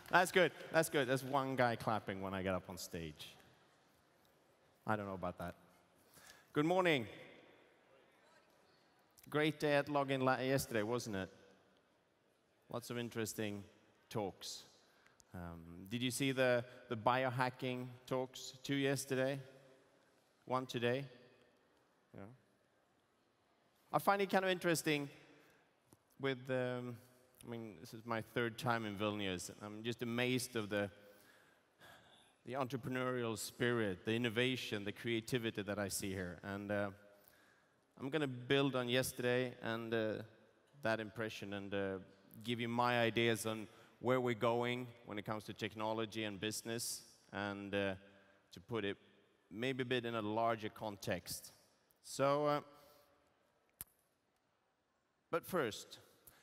That's good. That's good. There's one guy clapping when I get up on stage. I don't know about that. Good morning. Great day at Login yesterday, wasn't it? Lots of interesting talks. Did you see the biohacking talks? 2 yesterday, 1 today. Yeah. I find it kind of interesting with, I mean, this is my 3rd time in Vilnius. I'm just amazed of the entrepreneurial spirit, the innovation, the creativity that I see here. And I'm going to build on yesterday and that impression and give you my ideas on where we're going when it comes to technology and business, and to put it maybe a bit in a larger context. So, but first,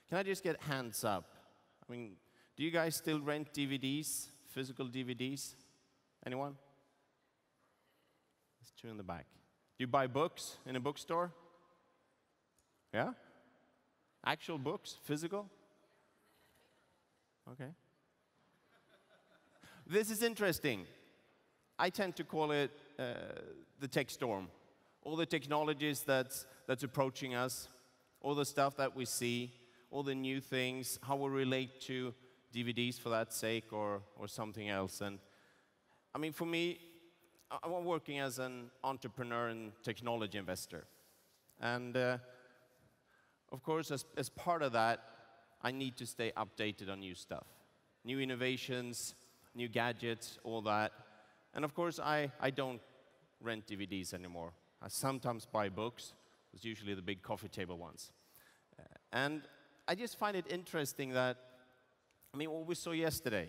can I just get hands up? I mean, do you guys still rent DVDs, physical DVDs? Anyone? There's 2 in the back. Do you buy books in a bookstore? Yeah? Actual books, physical? Okay. This is interesting. I tend to call it the Techstorm. All the technologies that's approaching us, all the stuff that we see, all the new things, how we relate to DVDs for that sake or something else. And I mean, for me, I'm working as an entrepreneur and technology investor. And of course, as part of that, I need to stay updated on new stuff. New innovations, new gadgets, all that. And of course, I don't rent DVDs anymore. I sometimes buy books. It's usually the big coffee table ones. And I just find it interesting that, I mean, what we saw yesterday,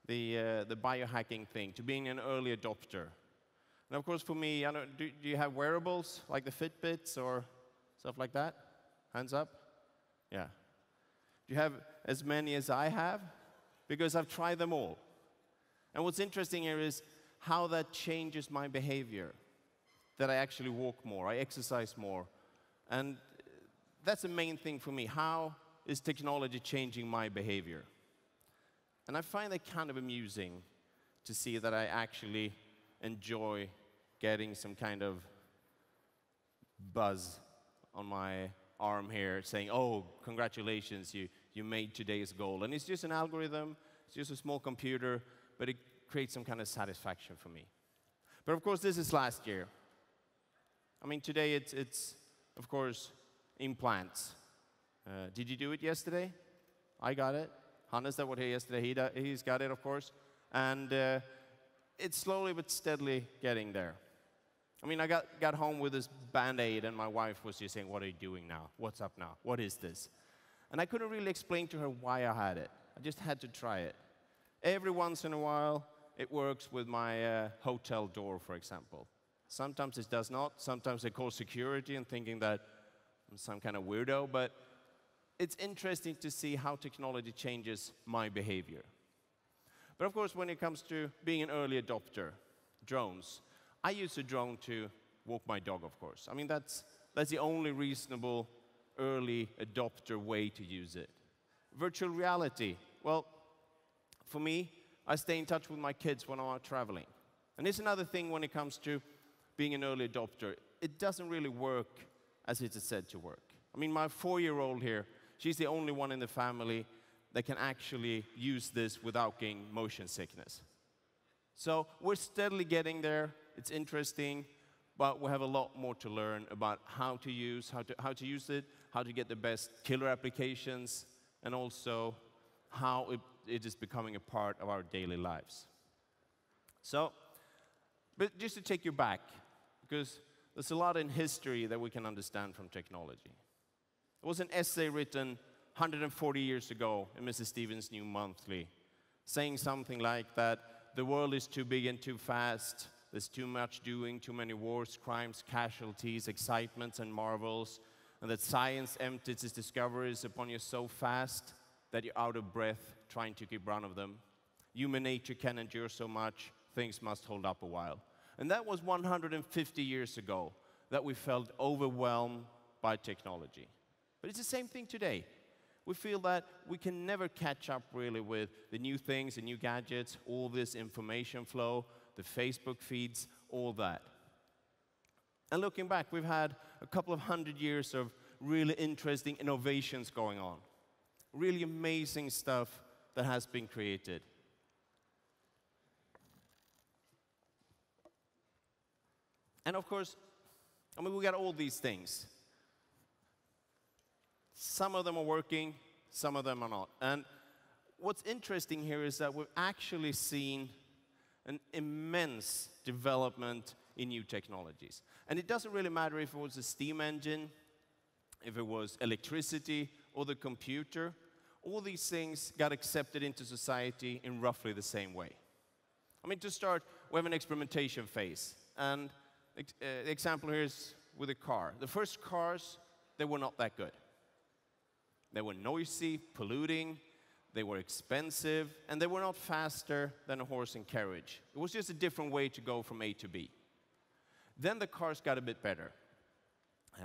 the biohacking thing, to being an early adopter. And of course, for me, I don't, do you have wearables like the Fitbits or stuff like that? Hands up? Yeah. Do you have as many as I have? Because I've tried them all. And what's interesting here is how that changes my behavior. That I actually walk more, I exercise more. And that's the main thing for me. How is technology changing my behavior? And I find it kind of amusing to see that I actually enjoy getting some kind of buzz on my arm here saying, oh, congratulations, you made today's goal. And it's just an algorithm, it's just a small computer, but it creates some kind of satisfaction for me. But of course, this is last year. I mean, today it's of course, implants. Did you do it yesterday? I got it. Hannes that was here yesterday, he's got it, of course. And it's slowly but steadily getting there. I mean, I got home with this Band-Aid, and my wife was just saying, what are you doing now? What's up now? What is this? And I couldn't really explain to her why I had it. I just had to try it. Every once in a while, it works with my hotel door, for example. Sometimes it does not. Sometimes they call security and thinking that I'm some kind of weirdo. But it's interesting to see how technology changes my behavior. But of course, when it comes to being an early adopter, drones, I use a drone to walk my dog, of course. I mean, that's the only reasonable early adopter way to use it. Virtual reality, well, for me, I stay in touch with my kids when I'm out traveling. And it's another thing when it comes to being an early adopter. It doesn't really work as it is said to work. I mean, my 4-year-old here, she's the only one in the family that can actually use this without getting motion sickness. So we're steadily getting there. It's interesting, but we have a lot more to learn about how to use it, how to get the best killer applications, and also how it is becoming a part of our daily lives. So, but just to take you back, because there's a lot in history that we can understand from technology. There was an essay written 140 years ago in Mrs. Stevens' New Monthly, saying something like that the world is too big and too fast, there's too much doing, too many wars, crimes, casualties, excitements, and marvels, and that science empties its discoveries upon you so fast that you're out of breath trying to keep run of them. Human nature can endure so much, things must hold up a while. And that was 150 years ago that we felt overwhelmed by technology. But it's the same thing today. We feel that we can never catch up really with the new things, the new gadgets, all this information flow, the Facebook feeds, all that. And looking back, we've had a couple of 100 years of really interesting innovations going on. Really amazing stuff that has been created. And of course, I mean, we got all these things. Some of them are working, some of them are not. And what's interesting here is that we've actually seen an immense development in new technologies. And it doesn't really matter if it was a steam engine, if it was electricity, or the computer. All these things got accepted into society in roughly the same way. I mean, to start, we have an experimentation phase. And the example here is with a car. The first cars, they were not that good. They were noisy, polluting, they were expensive, and they were not faster than a horse and carriage. It was just a different way to go from A to B. Then the cars got a bit better.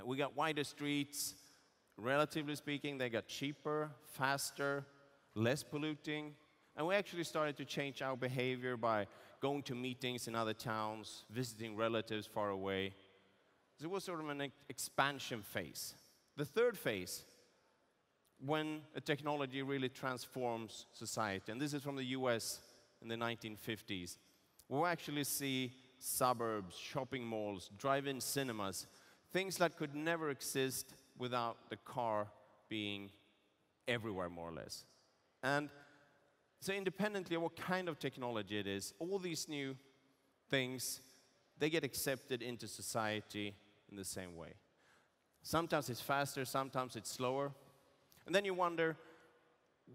We got wider streets. Relatively speaking, they got cheaper, faster, less polluting, and we actually started to change our behavior by going to meetings in other towns, visiting relatives far away. So it was sort of an expansion phase. The third phase, when a technology really transforms society, and this is from the US in the 1950s, we'll actually see suburbs, shopping malls, drive-in cinemas, things that could never exist without the car being everywhere, more or less. And so independently of what kind of technology it is, all these new things, they get accepted into society in the same way. Sometimes it's faster, sometimes it's slower. And then you wonder,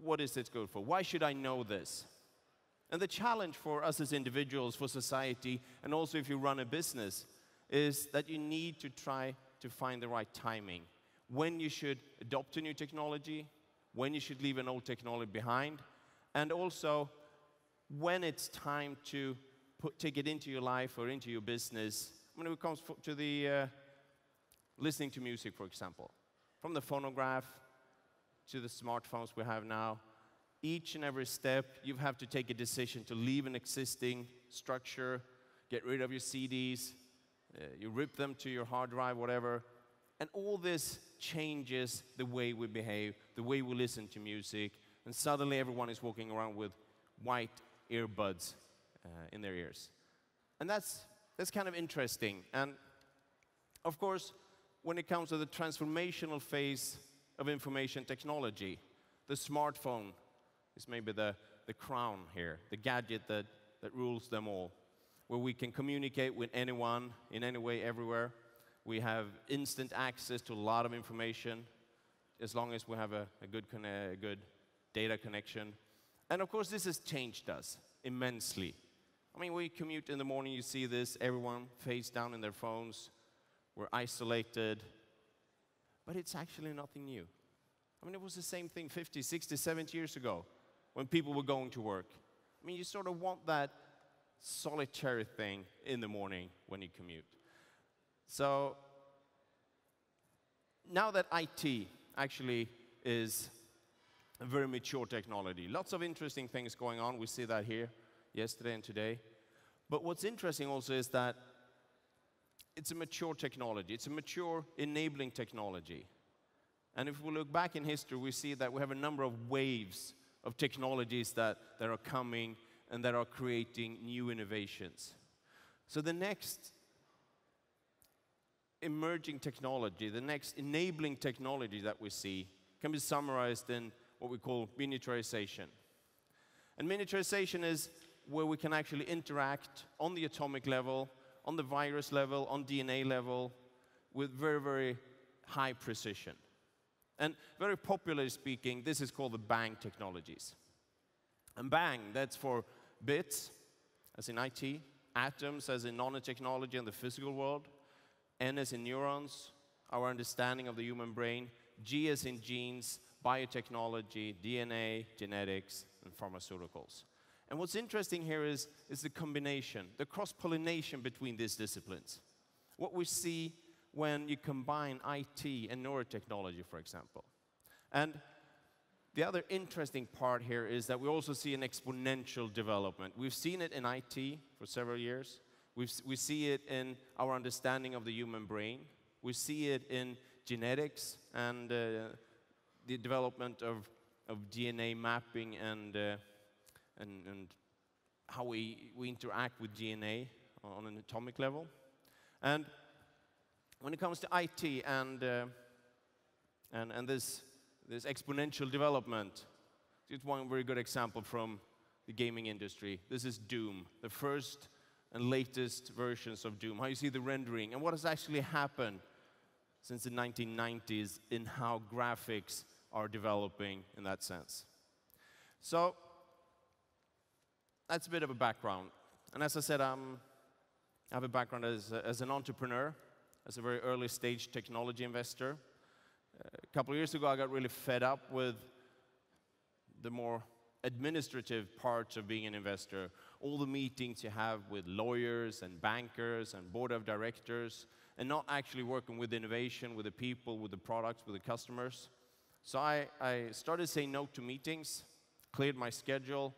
what is this good for? Why should I know this? And the challenge for us as individuals, for society, and also if you run a business, is that you need to try to find the right timing. When you should adopt a new technology, when you should leave an old technology behind, and also when it's time to take it into your life or into your business. When it comes to the listening to music, for example, from the phonograph to the smartphones we have now, each and every step you have to take a decision to leave an existing structure, get rid of your CDs, you rip them to your hard drive, whatever. And all this changes the way we behave, the way we listen to music, and suddenly everyone is walking around with white earbuds in their ears. And that's kind of interesting. And of course, when it comes to the transformational phase of information technology, the smartphone is maybe the crown here, the gadget that rules them all, where we can communicate with anyone, in any way, everywhere. We have instant access to a lot of information, as long as we have a good data connection. And of course, this has changed us immensely. I mean, we commute in the morning, you see this, everyone face down in their phones. We're isolated. But it's actually nothing new. I mean, it was the same thing 50, 60, 70 years ago when people were going to work. I mean, you sort of want that solitary thing in the morning when you commute. So now that IT actually is a very mature technology, lots of interesting things going on. We see that here yesterday and today. But what's interesting also is that it's a mature technology. It's a mature enabling technology. And if we look back in history, we see that we have a number of waves of technologies that are coming and that are creating new innovations. So the next emerging technology, the next enabling technology that we see can be summarized in what we call miniaturization. And miniaturization is where we can actually interact on the atomic level, on the virus level, on DNA level, with very, very high precision. And very popularly speaking, this is called the bang technologies. And bang, that's for bits, as in IT, atoms, as in nanotechnology and the physical world, N as in neurons, our understanding of the human brain, G as in genes, biotechnology, DNA, genetics, and pharmaceuticals. And what's interesting here is the combination, the cross-pollination between these disciplines. What we see when you combine IT and neurotechnology, for example. And The other interesting part here is that we also see an exponential development. We've seen it in IT for several years. We see it in our understanding of the human brain. We see it in genetics and the development of DNA mapping and how we interact with DNA on an atomic level. And when it comes to IT and this exponential development, it's one very good example from the gaming industry. This is Doom, the first and latest versions of Doom. How you see the rendering and what has actually happened since the 1990s in how graphics are developing in that sense. So that's a bit of a background. And as I said, I have a background as an entrepreneur, as a very early stage technology investor. A couple of years ago, I got really fed up with the more administrative parts of being an investor. All the meetings you have with lawyers and bankers and board of directors, and not actually working with innovation, with the people, with the products, with the customers. So I started saying no to meetings, cleared my schedule,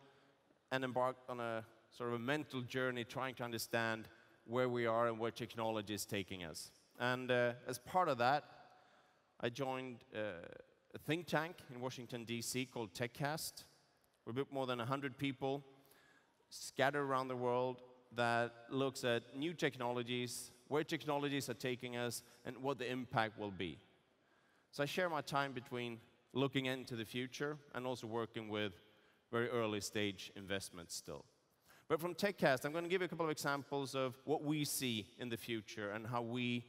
and embarked on a sort of a mental journey trying to understand where we are and where technology is taking us. And as part of that, I joined a think tank in Washington, D.C. called TechCast. We're a bit more than 100 people scattered around the world that looks at new technologies, where technologies are taking us, and what the impact will be. So I share my time between looking into the future and also working with very early stage investments still. But from TechCast, I'm going to give you a couple of examples of what we see in the future and how we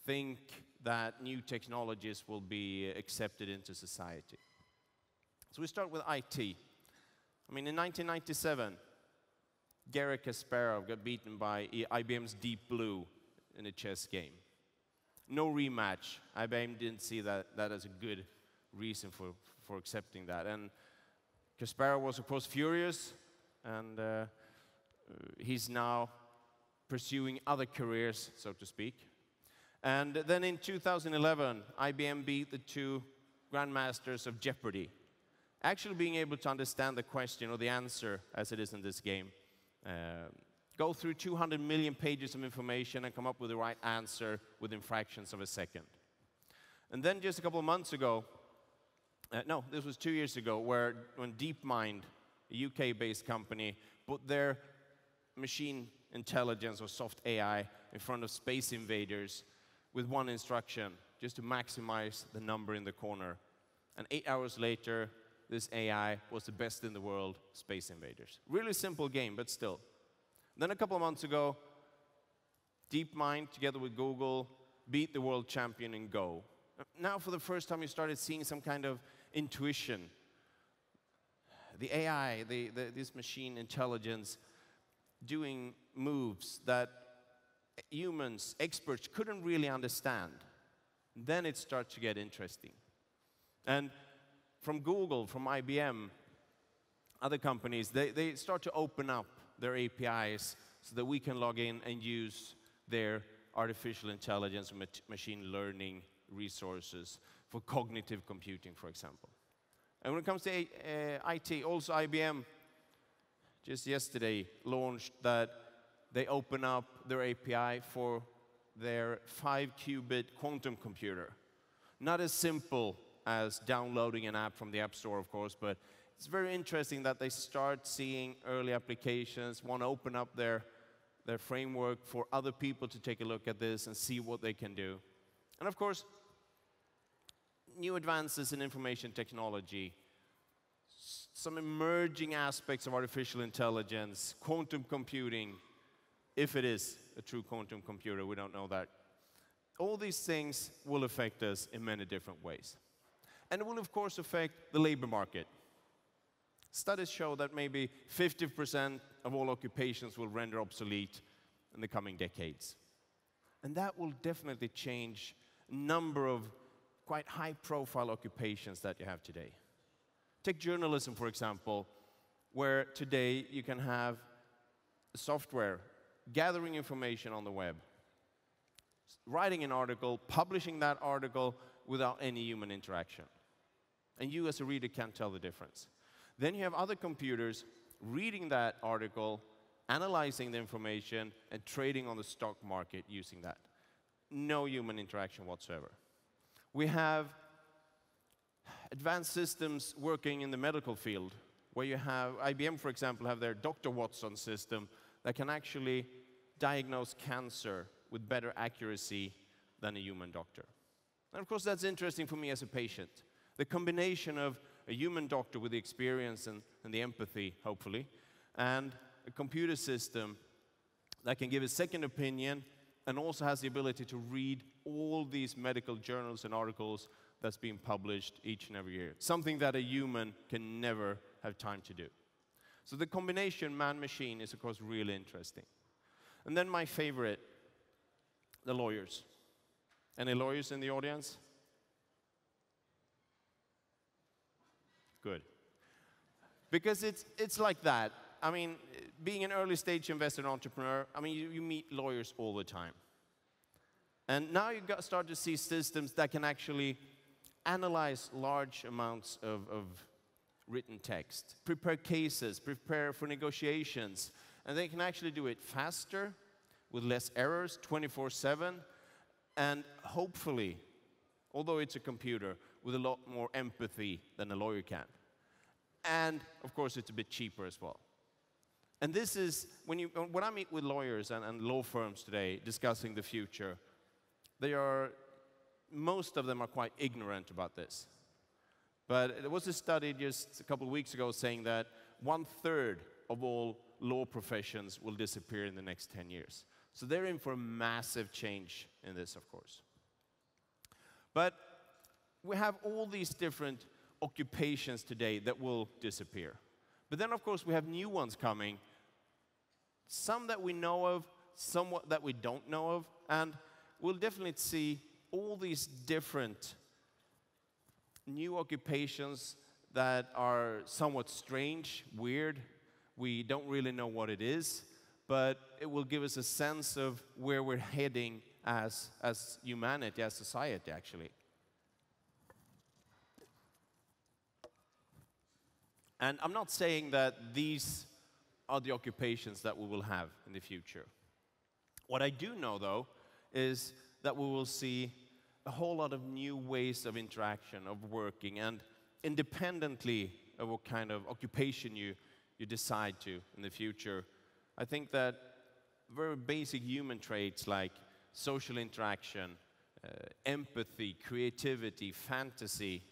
think that new technologies will be accepted into society. So we start with IT. I mean, in 1997, Garry Kasparov got beaten by IBM's Deep Blue in a chess game. No rematch. IBM didn't see that as a good reason for accepting that. And Kasparov was, of course, furious, and he's now pursuing other careers, so to speak. And then in 2011, IBM beat the two grandmasters of Jeopardy, actually being able to understand the question or the answer, as it is in this game. Go through 200 million pages of information and come up with the right answer within fractions of a second. And then just a couple of months ago, no, this was 2 years ago, when DeepMind, a UK-based company, put their machine intelligence or soft AI in front of space invaders with one instruction, just to maximize the number in the corner. And 8 hours later, this AI was the best in the world, Space Invaders. Really simple game, but still. Then a couple of months ago, DeepMind, together with Google, beat the world champion in Go. Now, for the first time, you started seeing some kind of intuition. The AI, this machine intelligence, doing moves that humans, experts, couldn't really understand. Then it starts to get interesting. And from Google, from IBM, other companies, they start to open up their APIs so that we can log in and use their artificial intelligence and machine learning resources for cognitive computing, for example. And when it comes to IT, also IBM just yesterday launched that they open up their API for their 5-qubit quantum computer. Not as simple as downloading an app from the App Store, of course, but it's very interesting that they start seeing early applications, want to open up their framework for other people to take a look at this and see what they can do. And of course, new advances in information technology, some emerging aspects of artificial intelligence, quantum computing, if it is a true quantum computer, we don't know that. All these things will affect us in many different ways. And it will, of course, affect the labor market. Studies show that maybe 50% of all occupations will render obsolete in the coming decades. And that will definitely change a number of quite high-profile occupations that you have today. Take journalism, for example, where today you can have software gathering information on the web, writing an article, publishing that article without any human interaction. and you as a reader can't tell the difference. Then you have other computers reading that article, analyzing the information, and trading on the stock market using that. No human interaction whatsoever. We have advanced systems working in the medical field, where you have, IBM, for example, have their Dr. Watson system that can actually diagnose cancer with better accuracy than a human doctor. And of course, that's interesting for me as a patient. The combination of a human doctor with the experience and the empathy, hopefully, and a computer system that can give a second opinion and also has the ability to read all these medical journals and articles that's being published each and every year. Something that a human can never have time to do. So the combination man-machine is, of course, really interesting. And then my favorite, the lawyers. Any lawyers in the audience? Good. Because it's like that. I mean, being an early stage investor and entrepreneur, I mean, you meet lawyers all the time. And now you start to see systems that can actually analyze large amounts of written text, prepare cases, prepare for negotiations, and they can actually do it faster, with less errors, 24/7, and hopefully, although it's a computer, with a lot more empathy than a lawyer can. And of course, it's a bit cheaper as well. And this is, when I meet with lawyers and law firms today discussing the future, most of them are quite ignorant about this. But there was a study just a couple of weeks ago saying that 1/3 of all law professions will disappear in the next 10 years. So they're in for a massive change in this, of course. But we have all these different occupations today that will disappear. But then, of course, we have new ones coming. Some that we know of, some that we don't know of, and we'll definitely see all these different new occupations that are somewhat strange, weird. We don't really know what it is, but it will give us a sense of where we're heading as humanity, as society, actually. And I'm not saying that these are the occupations that we will have in the future. What I do know, though, is that we will see a whole lot of new ways of interaction, of working, and independently of what kind of occupation you decide to in the future. I think that very basic human traits like social interaction, empathy, creativity, fantasy,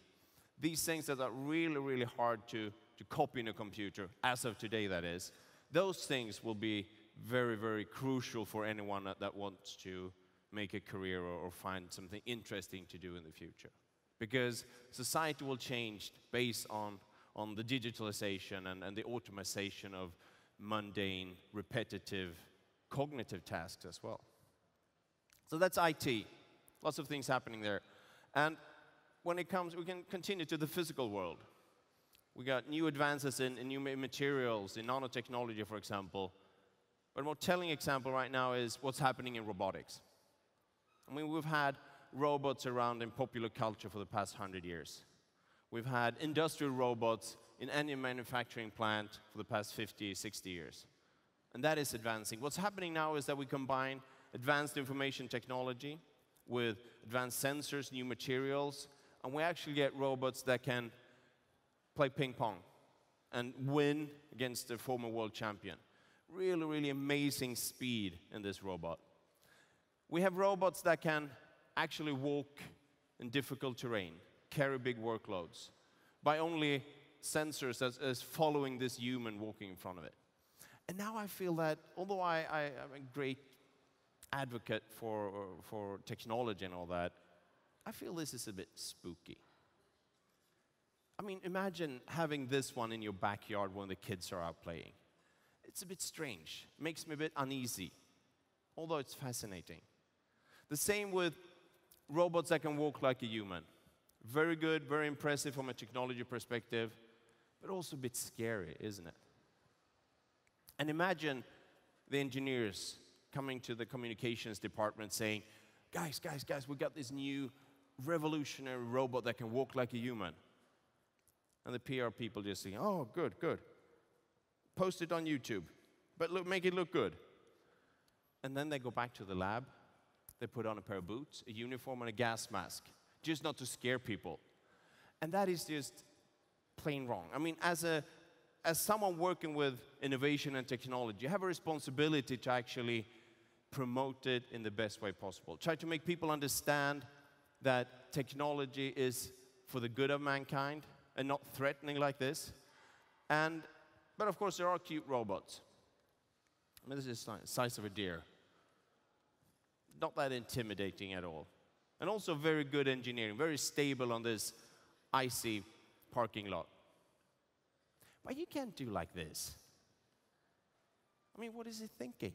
these things that are really, really hard to copy in a computer, as of today that is, those things will be very, very crucial for anyone that wants to make a career or find something interesting to do in the future. Because society will change based on the digitalization and the automation of mundane, repetitive, cognitive tasks as well. So that's IT. Lots of things happening there. And when it comes, we can continue to the physical world. We got new advances in new materials, in nanotechnology, for example. But a more telling example right now is what's happening in robotics. I mean, we've had robots around in popular culture for the past 100 years. We've had industrial robots in any manufacturing plant for the past 50, 60 years. And that is advancing. What's happening now is that we combine advanced information technology with advanced sensors, new materials, and we actually get robots that can play ping pong and win against the former world champion. Really, really amazing speed in this robot. We have robots that can actually walk in difficult terrain, carry big workloads, by only sensors as following this human walking in front of it. And now I feel that, although I'm a great advocate for technology and all that, I feel this is a bit spooky. I mean, imagine having this one in your backyard when the kids are out playing. It's a bit strange. It makes me a bit uneasy, although it's fascinating. The same with robots that can walk like a human. Very good, very impressive from a technology perspective, but also a bit scary, isn't it? And imagine the engineers coming to the communications department saying, guys, we got this new revolutionary robot that can walk like a human. And the PR people just think, oh, good, good. Post it on YouTube, but look, make it look good. And then they go back to the lab. They put on a pair of boots, a uniform, and a gas mask, just not to scare people. And that is just plain wrong. I mean, as someone working with innovation and technology, you have a responsibility to actually promote it in the best way possible. Try to make people understand that technology is for the good of mankind and not threatening like this. But of course, there are cute robots. I mean, this is the size of a deer. Not that intimidating at all. And also very good engineering, very stable on this icy parking lot. But you can't do like this. I mean, what is he thinking?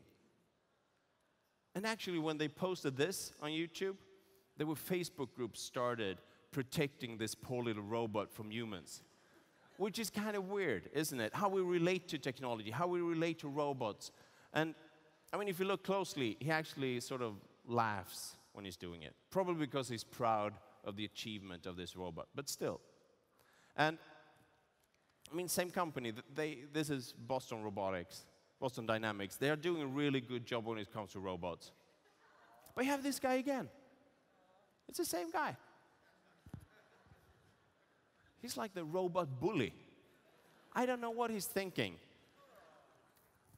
And actually, when they posted this on YouTube, there were Facebook groups started protecting this poor little robot from humans. Which is kind of weird, isn't it? How we relate to technology, how we relate to robots. And I mean, if you look closely, he actually sort of laughs when he's doing it. Probably because he's proud of the achievement of this robot, but still. And I mean, same company, this is Boston Robotics, Boston Dynamics. They are doing a really good job when it comes to robots. But you have this guy again. It's the same guy. He's like the robot bully. I don't know what he's thinking.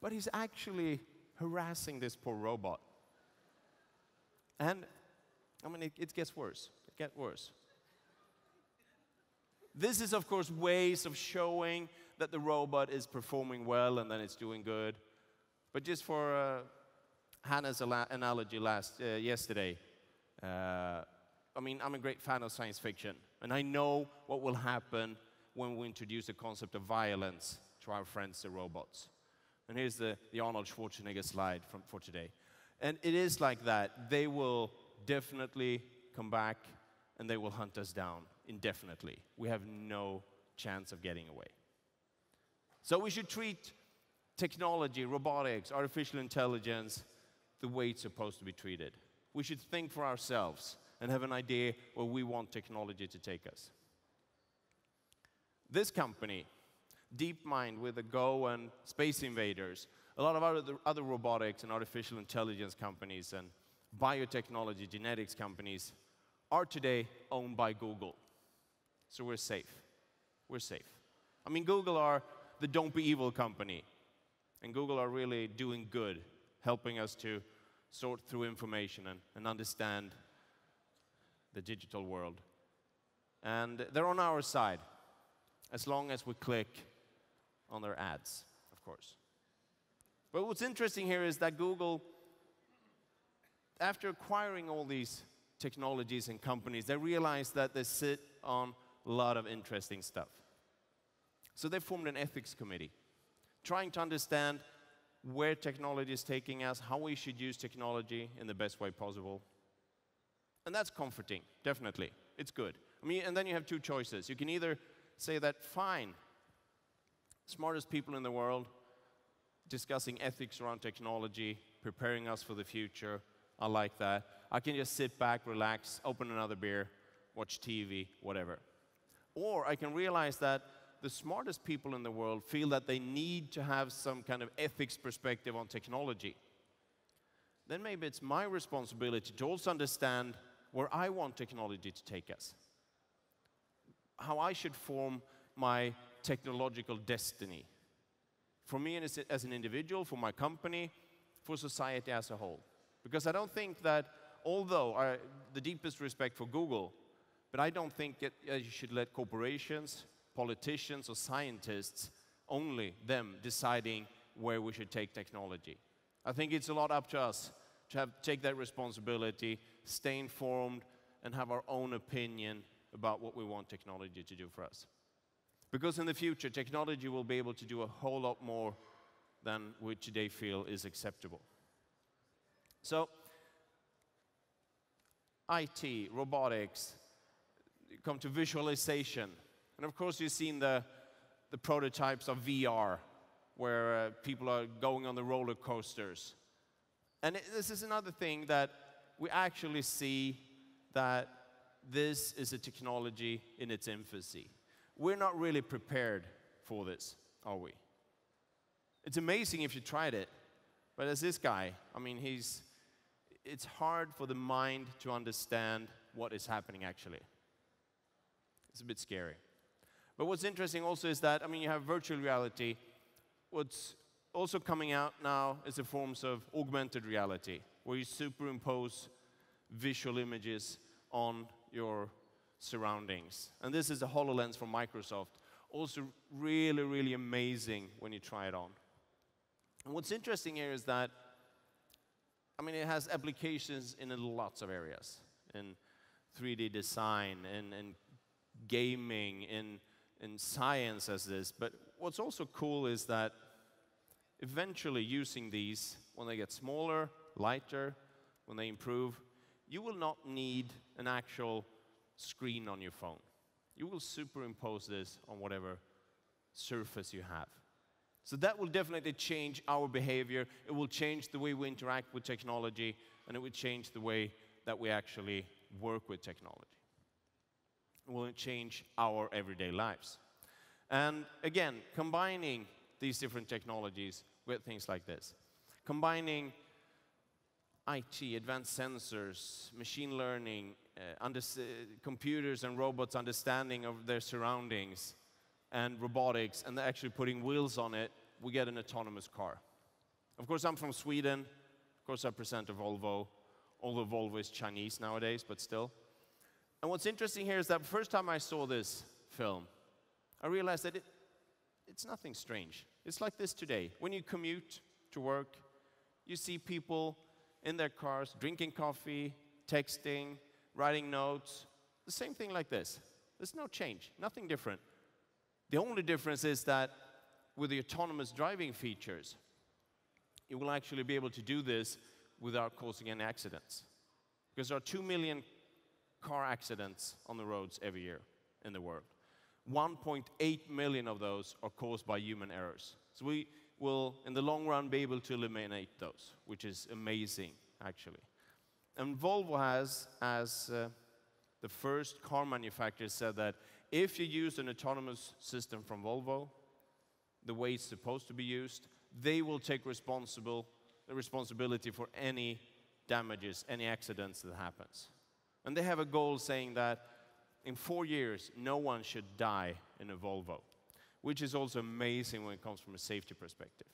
But he's actually harassing this poor robot. And, I mean, it gets worse. It gets worse. This is, of course, ways of showing that the robot is performing well and then it's doing good. But just for Hannah's analogy yesterday, I mean, I'm a great fan of science fiction. And I know what will happen when we introduce the concept of violence to our friends, the robots. And here's the Arnold Schwarzenegger slide for today. And it is like that. They will definitely come back and they will hunt us down indefinitely. We have no chance of getting away. So we should treat technology, robotics, artificial intelligence the way it's supposed to be treated. We should think for ourselves and have an idea where we want technology to take us. This company, DeepMind with the Go and Space Invaders, a lot of other robotics and artificial intelligence companies and biotechnology, genetics companies are today owned by Google. So we're safe. We're safe. I mean, Google are the don't be evil company. And Google are really doing good, helping us to sort through information and understand the digital world. And they're on our side, as long as we click on their ads, of course. But what's interesting here is that Google, after acquiring all these technologies and companies, they realized that they sit on a lot of interesting stuff. So they formed an ethics committee, trying to understand where technology is taking us, how we should use technology in the best way possible. And that's comforting, definitely. It's good. I mean, and then you have two choices. You can either say that, fine, smartest people in the world, discussing ethics around technology, preparing us for the future. I like that. I can just sit back, relax, open another beer, watch TV, whatever. Or I can realize that the smartest people in the world feel that they need to have some kind of ethics perspective on technology. Then maybe it's my responsibility to also understand where I want technology to take us. How I should form my technological destiny. For me as an individual, for my company, for society as a whole. Because I don't think that, although the deepest respect for Google, but I don't think that you should let corporations, politicians, or scientists, only them deciding where we should take technology. I think it's a lot up to us to take that responsibility, stay informed, and have our own opinion about what we want technology to do for us. Because in the future, technology will be able to do a whole lot more than we today feel is acceptable. So, IT, robotics, come to visualization. And of course, you've seen the prototypes of VR, where people are going on the roller coasters. And this is another thing that we actually see that this is a technology in its infancy. we're not really prepared for this, are we? It's amazing if you tried it, but as this guy, I mean, it's hard for the mind to understand what is happening actually. It's a bit scary. But what's interesting also is that, I mean, you have virtual reality. What's also coming out now is the forms of augmented reality, where you superimpose visual images on your surroundings. And this is a HoloLens from Microsoft. Also really, really amazing when you try it on. And what's interesting here is that, I mean, it has applications in lots of areas. In 3D design, in gaming, in science as this. But what's also cool is that eventually using these, when they get smaller, lighter, when they improve, you will not need an actual screen on your phone. You will superimpose this on whatever surface you have. So that will definitely change our behavior. It will change the way we interact with technology, and it will change the way that we actually work with technology. It will change our everyday lives. And again, combining these different technologies with things like this, combining IT, advanced sensors, machine learning, computers and robots understanding of their surroundings, and robotics, and actually putting wheels on it, we get an autonomous car. Of course, I'm from Sweden. Of course, I present a Volvo, although Volvo is Chinese nowadays, but still. And what's interesting here is that the first time I saw this film, I realized that it's nothing strange. It's like this today. When you commute to work, you see people in their cars drinking coffee, texting, writing notes, the same thing like this. There's no change, nothing different. The only difference is that with the autonomous driving features, you will actually be able to do this without causing any accidents. Because there are 2 million car accidents on the roads every year in the world. 1.8 million of those are caused by human errors. So we will, in the long run, be able to eliminate those, which is amazing, actually. And Volvo has, as the first car manufacturer, said that if you use an autonomous system from Volvo, the way it's supposed to be used, they will take the responsibility for any damages, any accidents that happens. And they have a goal saying that in 4 years, no one should die in a Volvo, which is also amazing when it comes from a safety perspective.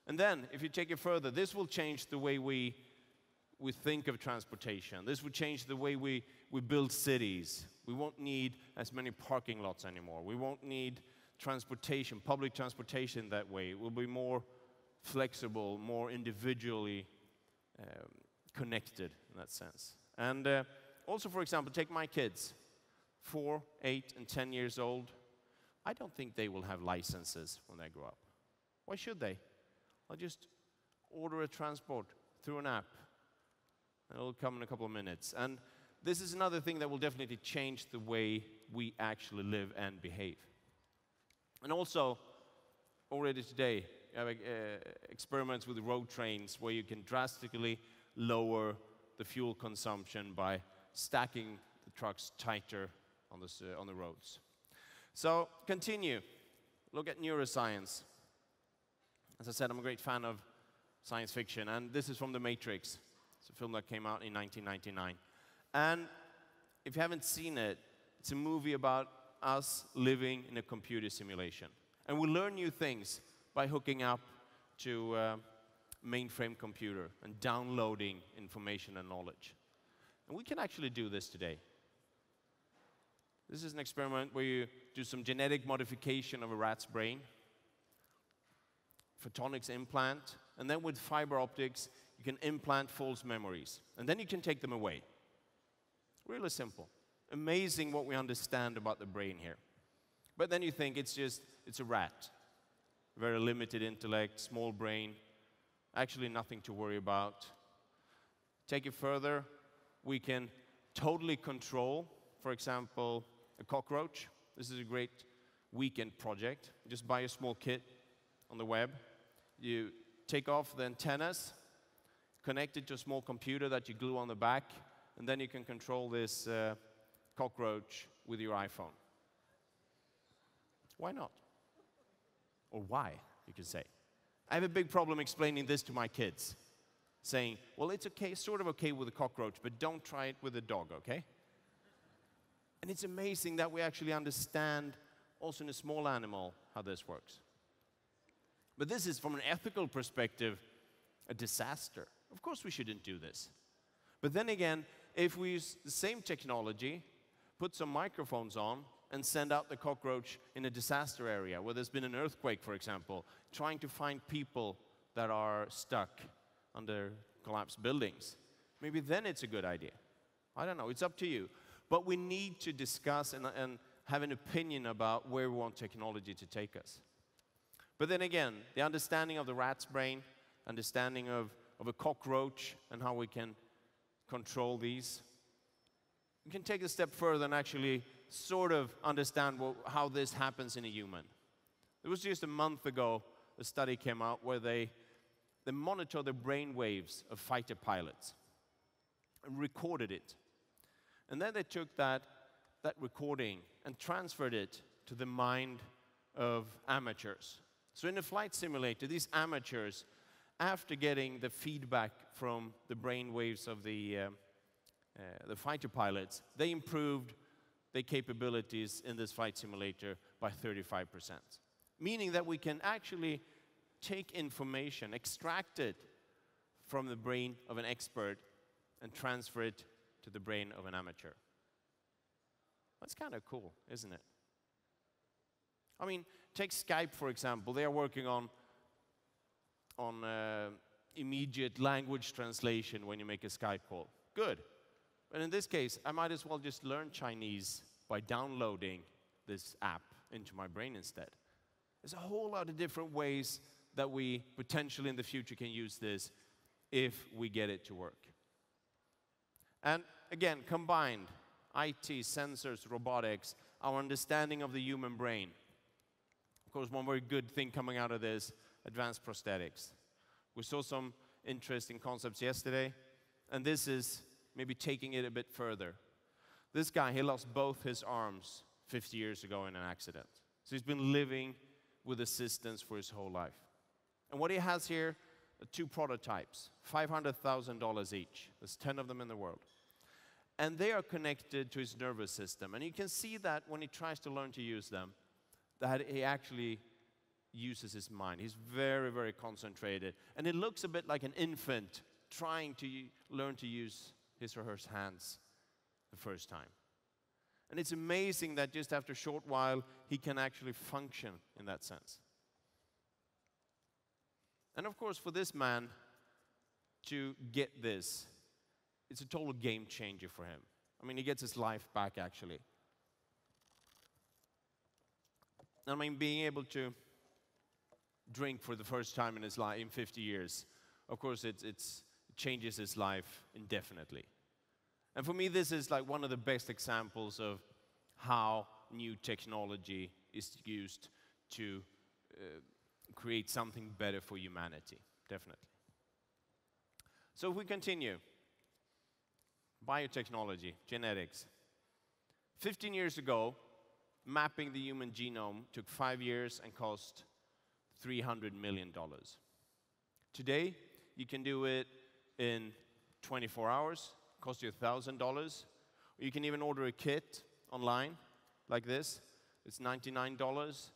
And then, if you take it further, this will change the way we think of transportation. This will change the way we build cities. We won't need as many parking lots anymore. We won't need transportation, public transportation that way. It will be more flexible, more individually connected in that sense. And also, for example, take my kids, 4, 8, and 10 years old. I don't think they will have licenses when they grow up. Why should they? I'll just order a transport through an app, and it'll come in a couple of minutes. And this is another thing that will definitely change the way we actually live and behave. And also, already today, you have experiments with road trains where you can drastically lower the fuel consumption by stacking the trucks tighter on the roads. So, continue. Look at neuroscience. As I said, I'm a great fan of science fiction, and this is from The Matrix. It's a film that came out in 1999. And if you haven't seen it, it's a movie about us living in a computer simulation. And we learn new things by hooking up to a mainframe computer and downloading information and knowledge. And we can actually do this today. This is an experiment where you do some genetic modification of a rat's brain, photonics implant, and then with fiber optics, you can implant false memories. And then you can take them away. Really simple. Amazing what we understand about the brain here. But then you think it's a rat. Very limited intellect, small brain, actually nothing to worry about. Take it further, we can totally control, for example, a cockroach. This is a great weekend project. You just buy a small kit on the web. You take off the antennas, connect it to a small computer that you glue on the back, and then you can control this cockroach with your iPhone. Why not? Or why, you could say. I have a big problem explaining this to my kids, saying, well, it's okay, sort of okay with a cockroach, but don't try it with a dog, okay? And it's amazing that we actually understand, also in a small animal, how this works. But this is, from an ethical perspective, a disaster. Of course we shouldn't do this. But then again, if we use the same technology, put some microphones on, and send out the cockroach in a disaster area where there's been an earthquake, for example, trying to find people that are stuck under collapsed buildings, maybe then it's a good idea. I don't know, it's up to you. But we need to discuss and have an opinion about where we want technology to take us. But then again, the understanding of the rat's brain, understanding of a cockroach and how we can control these, we can take a step further and actually sort of understand how this happens in a human. It was just a month ago, a study came out where they monitor the brain waves of fighter pilots and recorded it. And then they took that recording and transferred it to the mind of amateurs. So in a flight simulator, these amateurs, after getting the feedback from the brain waves of the fighter pilots, they improved their capabilities in this flight simulator by 35%. Meaning that we can actually take information, extract it from the brain of an expert, and transfer it to the brain of an amateur. That's kind of cool, isn't it? I mean, take Skype, for example. They are working on immediate language translation when you make a Skype call. Good. But in this case, I might as well just learn Chinese by downloading this app into my brain instead. There's a whole lot of different ways that we potentially in the future can use this if we get it to work. And again, combined, IT, sensors, robotics, our understanding of the human brain. Of course, one very good thing coming out of this, advanced prosthetics. We saw some interesting concepts yesterday, and this is maybe taking it a bit further. This guy, he lost both his arms 50 years ago in an accident. So he's been living with assistance for his whole life. And what he has here are 2 prototypes, $500,000 each. There's 10 of them in the world. And they are connected to his nervous system. And you can see that when he tries to learn to use them, that he actually uses his mind. He's very, very concentrated. And it looks a bit like an infant trying to learn to use his or her hands the first time. And it's amazing that just after a short while, he can actually function in that sense. And of course, for this man to get this, it's a total game changer for him. I mean, he gets his life back, actually. I mean, being able to drink for the first time in his life in 50 years, of course, it changes his life indefinitely. And for me, this is like one of the best examples of how new technology is used to create something better for humanity, definitely. So if we continue, biotechnology, genetics. 15 years ago, mapping the human genome took 5 years and cost $300 million. Today, you can do it in 24 hours, cost you $1,000. You can even order a kit online like this. It's $99.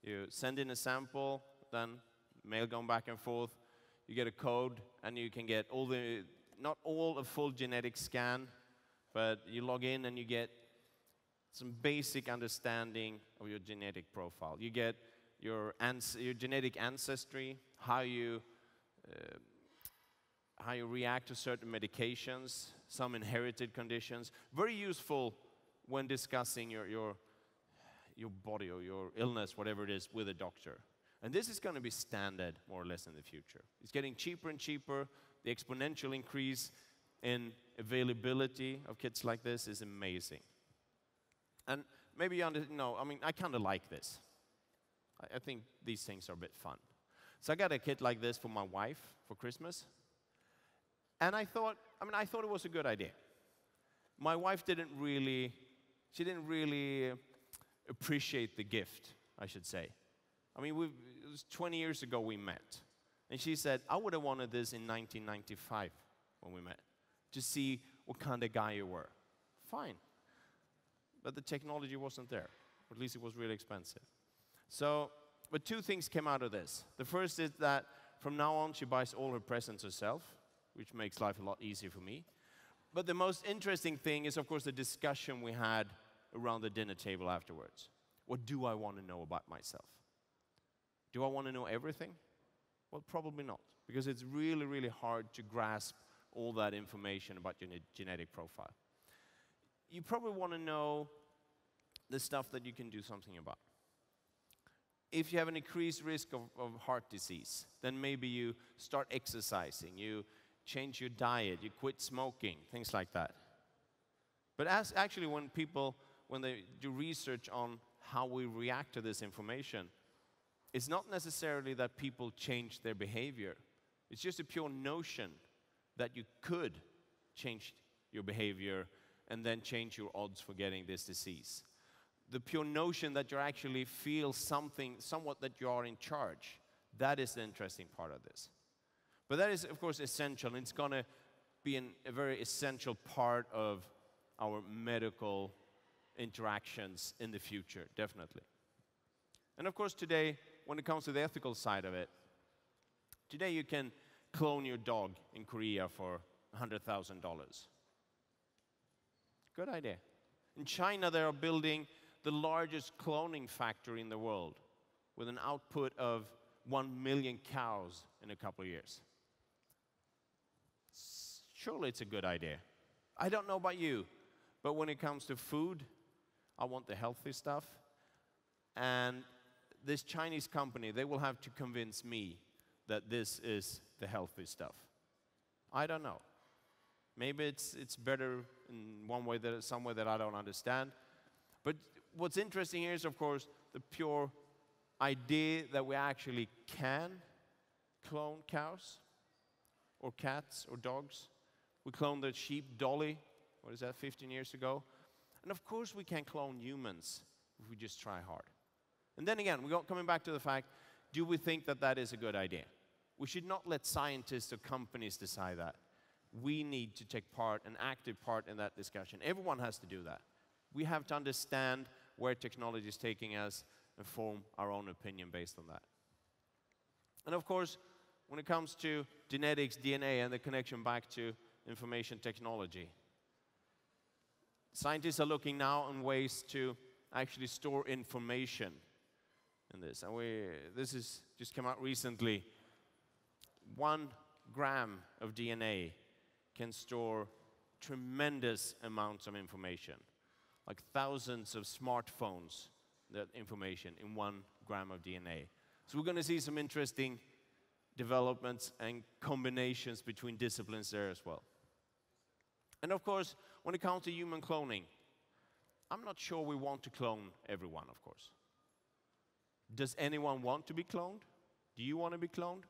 You send in a sample, then mail going back and forth. You get a code, and you can get not all a full genetic scan, but you log in and you get some basic understanding of your genetic profile. You get your genetic ancestry, how you react to certain medications, some inherited conditions. Very useful when discussing your body or your illness, whatever it is, with a doctor. And this is going to be standard, more or less, in the future. It's getting cheaper and cheaper. The exponential increase in availability of kits like this is amazing. And maybe you know, I mean, I kind of like this. I think these things are a bit fun. So I got a kit like this for my wife for Christmas. And I thought it was a good idea. My wife didn't really appreciate the gift. I should say. I mean, it was 20 years ago we met. And she said, I would have wanted this in 1995 when we met, to see what kind of guy you were. Fine. But the technology wasn't there. Or at least it was really expensive. So, but two things came out of this. The first is that from now on she buys all her presents herself, which makes life a lot easier for me. But the most interesting thing is, of course, the discussion we had around the dinner table afterwards. What do I want to know about myself? Do I want to know everything? Well, probably not, because it's really, really hard to grasp all that information about your genetic profile. You probably want to know the stuff that you can do something about. If you have an increased risk of heart disease, then maybe you start exercising, you change your diet, you quit smoking, things like that. But actually when they do research on how we react to this information, it's not necessarily that people change their behavior. It's just a pure notion that you could change your behavior and then change your odds for getting this disease. The pure notion that you actually feel somewhat that you are in charge, that is the interesting part of this. But that is, of course, essential, and it's going to be a very essential part of our medical interactions in the future, definitely. And of course, today, when it comes to the ethical side of it, today you can clone your dog in Korea for $100,000. Good idea. In China, they are building the largest cloning factory in the world with an output of 1 million cows in a couple of years. Surely it's a good idea. I don't know about you, but when it comes to food, I want the healthy stuff. And this Chinese company, they will have to convince me that this is the healthy stuff. I don't know. Maybe it's better in some way that I don't understand. But what's interesting here is, of course, the pure idea that we actually can clone cows or cats or dogs. We cloned the sheep Dolly, 15 years ago? And of course we can clone humans if we just try hard. And then again, coming back to the fact, do we think that that is a good idea? We should not let scientists or companies decide that. We need to take part, an active part in that discussion. Everyone has to do that. We have to understand where technology is taking us and form our own opinion based on that. And of course, when it comes to genetics, DNA, and the connection back to information technology, scientists are looking now on ways to actually store information in this. And this has just come out recently. 1 gram of DNA can store tremendous amounts of information, like thousands of smartphones, that information in 1 gram of DNA. So we're going to see some interesting developments and combinations between disciplines there as well. And of course, when it comes to human cloning, I'm not sure we want to clone everyone, of course. Does anyone want to be cloned? Do you want to be cloned?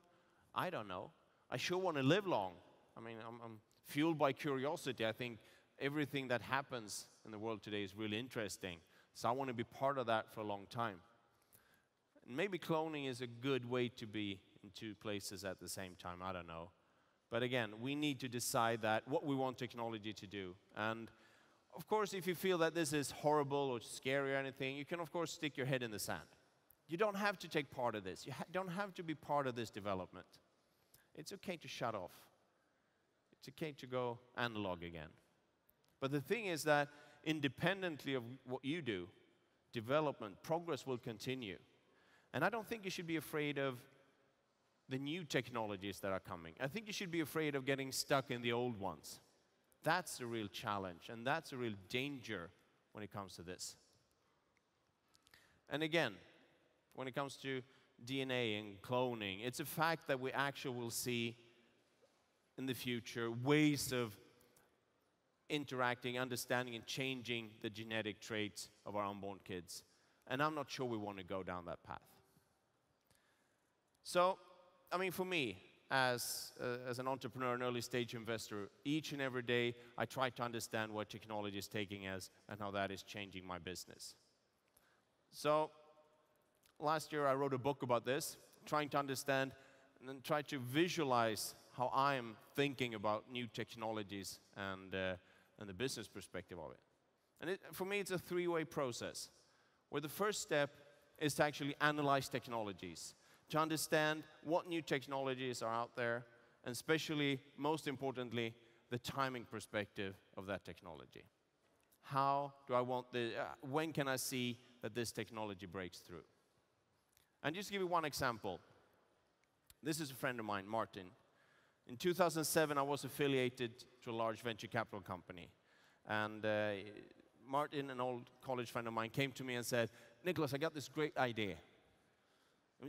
I don't know. I sure want to live long. I mean, I'm fueled by curiosity. I think everything that happens in the world today is really interesting. So I want to be part of that for a long time. And maybe cloning is a good way to be in 2 places at the same time. I don't know. But again, we need to decide that what we want technology to do. And of course, if you feel that this is horrible or scary or anything, you can of course stick your head in the sand. You don't have to take part of this. You don't have to be part of this development. It's okay to shut off. It's okay to go analog again. But the thing is that independently of what you do, development, progress will continue. And I don't think you should be afraid of the new technologies that are coming. I think you should be afraid of getting stuck in the old ones. That's the real challenge, and that's a real danger when it comes to this. And again, when it comes to DNA and cloning, it's a fact that we actually will see in the future ways of interacting, understanding, and changing the genetic traits of our unborn kids. And I'm not sure we want to go down that path. So, I mean, for me, as an entrepreneur, an early stage investor, each and every day I try to understand where technology is taking us and how that is changing my business. So, I mean, for me, as an entrepreneur, an early stage investor, each and every day I try to understand where technology is taking us and how that is changing my business. So, last year I wrote a book about this, trying to understand and then try to visualize how I am thinking about new technologies and the business perspective of it. And for me, it's a three-way process, where the first step is to actually analyze technologies, to understand what new technologies are out there, and especially, most importantly, the timing perspective of that technology. How do I want when can I see that this technology breaks through? And just to give you one example, this is a friend of mine, Martin. In 2007, I was affiliated to a large venture capital company. And Martin, an old college friend of mine, came to me and said, Nicklas, I got this great idea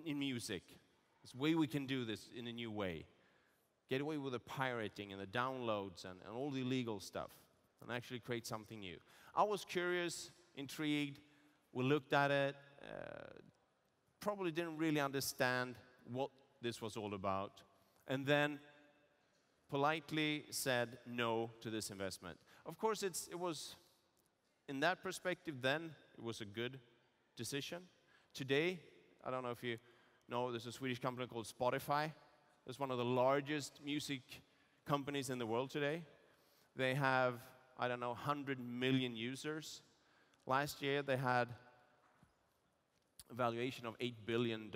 in music. This way we can do this in a new way. Get away with the pirating and the downloads and all the illegal stuff, and actually create something new. I was curious, intrigued. We looked at it, probably didn't really understand what this was all about, and then politely said no to this investment. Of course, it was, in that perspective then, it was a good decision. Today, I don't know if you know, there's a Swedish company called Spotify. It's one of the largest music companies in the world today. They have, I don't know, 100 million users. Last year, they had a valuation of $8 billion,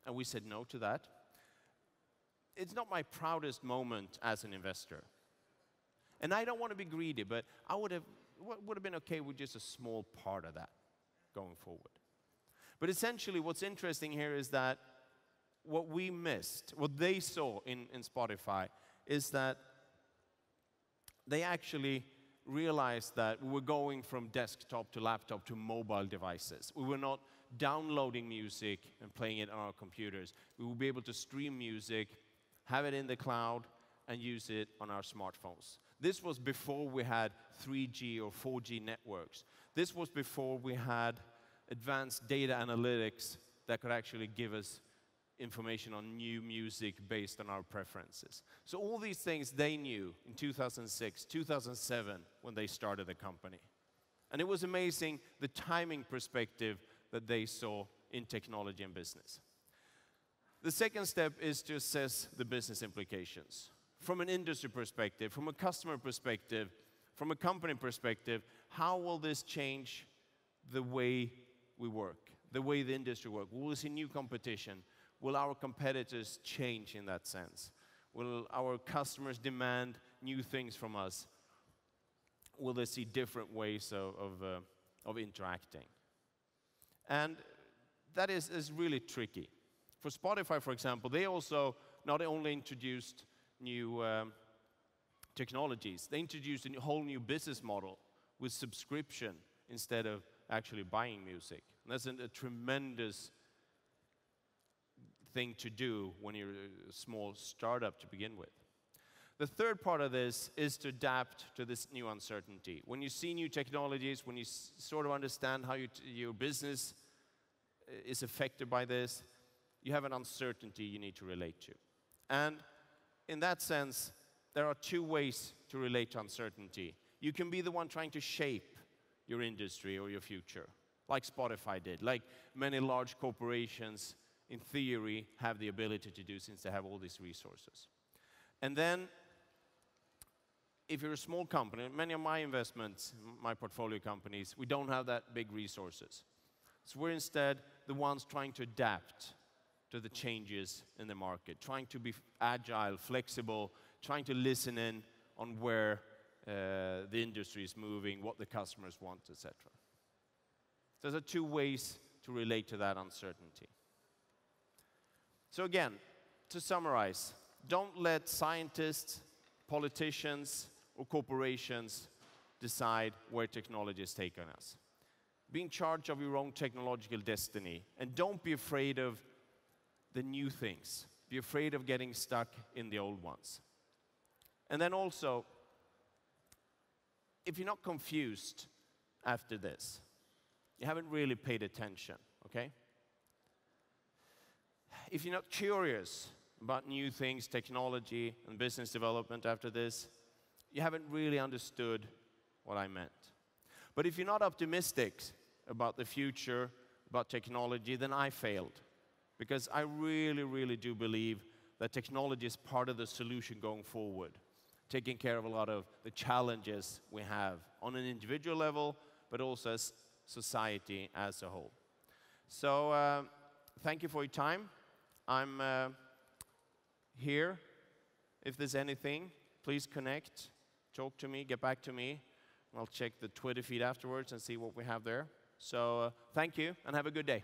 and we said no to that. It's not my proudest moment as an investor. And I don't want to be greedy, but I would have been okay with just a small part of that going forward. But essentially, what's interesting here is that what we missed, what they saw in Spotify, is that they actually realized that we were going from desktop to laptop to mobile devices. We were not downloading music and playing it on our computers. We would be able to stream music, have it in the cloud, and use it on our smartphones. This was before we had 3G or 4G networks. This was before we had advanced data analytics that could actually give us information on new music based on our preferences. So all these things they knew in 2006, 2007, when they started the company. And it was amazing the timing perspective that they saw in technology and business. The second step is to assess the business implications. From an industry perspective, from a customer perspective, from a company perspective, how will this change the way we work, the way the industry works? Will we see new competition? Will our competitors change in that sense? Will our customers demand new things from us? Will they see different ways of interacting? And that is really tricky. For Spotify, for example, they also not only introduced new technologies, they introduced a whole new business model with subscription instead of actually buying music. And that's a tremendous thing to do when you're a small startup to begin with. The third part of this is to adapt to this new uncertainty. When you see new technologies, when you sort of understand how your business is affected by this, you have an uncertainty you need to relate to. And in that sense, there are two ways to relate to uncertainty. You can be the one trying to shape your industry or your future, like Spotify did, like many large corporations in theory have the ability to do since they have all these resources. And then, if you're a small company, many of my investments, my portfolio companies, we don't have that big resources. So we're instead the ones trying to adapt to the changes in the market, trying to be agile, flexible, trying to listen in on where the industry is moving, what the customers want, etc. There are two ways to relate to that uncertainty. So again, to summarize, don't let scientists, politicians, or corporations decide where technology is taking us. Be in charge of your own technological destiny, and don't be afraid of the new things. Be afraid of getting stuck in the old ones. And then also, if you're not confused after this, you haven't really paid attention, okay? If you're not curious about new things, technology, and business development after this, you haven't really understood what I meant. But if you're not optimistic about the future, about technology, then I failed. Because I really, really do believe that technology is part of the solution going forward, taking care of a lot of the challenges we have on an individual level, but also as society as a whole. So thank you for your time. I'm here. If there's anything, please connect, talk to me, get back to me. I'll check the Twitter feed afterwards and see what we have there. So thank you and have a good day.